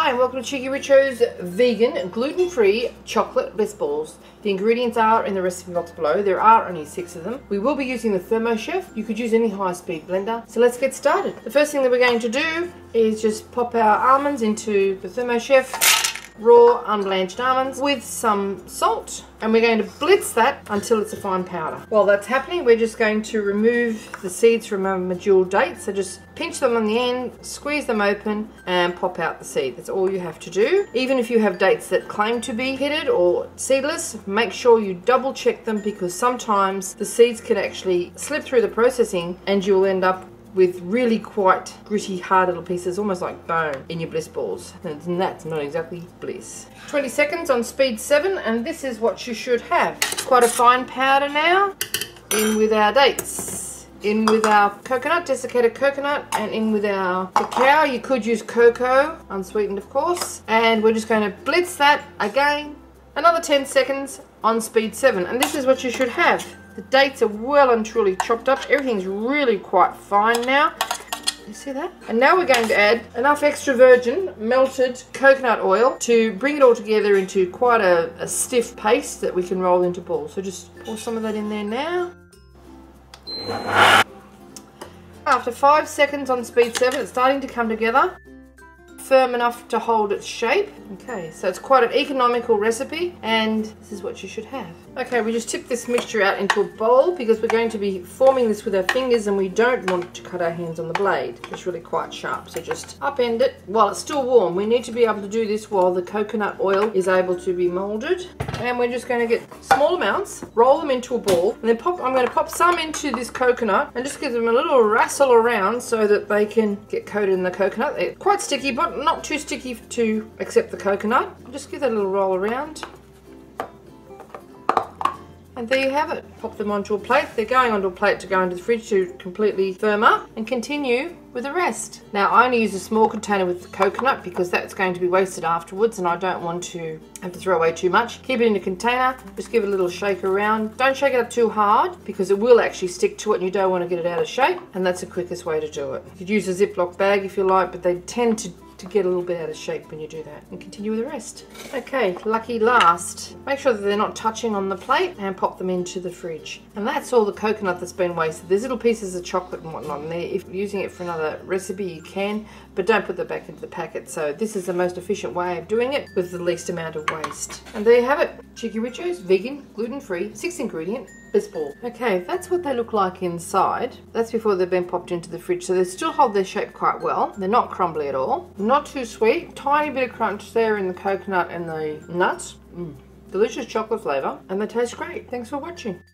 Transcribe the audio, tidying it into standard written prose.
Hi and welcome to Cheeky Richo's vegan, gluten-free chocolate Bliss Balls. The ingredients are in the recipe box below. There are only 6 of them. We will be using the thermo chef. You could use any high-speed blender. So let's get started. The first thing that we're going to do is just pop our almonds into the thermo chef. Raw unblanched almonds with some salt, and we're going to blitz that until it's a fine powder. While that's happening, we're just going to remove the seeds from our Medjool Dates. So just pinch them on the end, squeeze them open and pop out the seed. That's all you have to do. Even if you have dates that claim to be pitted or seedless, make sure you double check them, because sometimes the seeds can actually slip through the processing and you'll end up with really quite gritty, hard little pieces, almost like bone, in your Bliss Balls. And that's not exactly bliss. 20 seconds on speed 7, and this is what you should have. It's quite a fine powder now. In with our dates. In with our coconut, desiccated coconut, and in with our cacao. You could use cocoa, unsweetened of course. And we're just going to blitz that again. Another 10 seconds on speed 7, and this is what you should have. The dates are well and truly chopped up. Everything's really quite fine now. You see that? And now we're going to add enough extra virgin melted coconut oil to bring it all together into quite a stiff paste that we can roll into balls. So just pour some of that in there now. After 5 seconds on speed 7, it's starting to come together. Firm enough to hold its shape. Okay, so it's quite an economical recipe, and this is what you should have. Okay, we just tip this mixture out into a bowl because we're going to be forming this with our fingers and we don't want to cut our hands on the blade. It's really quite sharp, so just upend it while it's still warm. We need to be able to do this while the coconut oil is able to be molded. And we're just going to get small amounts, roll them into a ball, and then I'm going to pop some into this coconut and just give them a little wrestle around so that they can get coated in the coconut. They're quite sticky, but not too sticky to accept the coconut. Just give that a little roll around. And there you have it. Pop them onto a plate. They're going onto a plate to go into the fridge to completely firm up, and continue with the rest. Now I only use a small container with the coconut because that's going to be wasted afterwards and I don't want to have to throw away too much. Keep it in a container, just give it a little shake around. Don't shake it up too hard because it will actually stick to it and you don't want to get it out of shape, and that's the quickest way to do it. You could use a Ziploc bag if you like, but they tend to get a little bit out of shape when you do that. And continue with the rest. Okay, lucky last. Make sure that they're not touching on the plate and pop them into the fridge. And that's all the coconut that's been wasted. There's little pieces of chocolate and whatnot in there. If you're using it for another recipe you can, but don't put that back into the packet. So this is the most efficient way of doing it with the least amount of waste. And there you have it. Cheeky Richo's vegan, gluten-free, 6-ingredient Bliss Ball. Okay, that's what they look like inside. That's before they've been popped into the fridge. So they still hold their shape quite well. They're not crumbly at all. Not too sweet. Tiny bit of crunch there in the coconut and the nuts. Delicious chocolate flavour. And they taste great. Thanks for watching.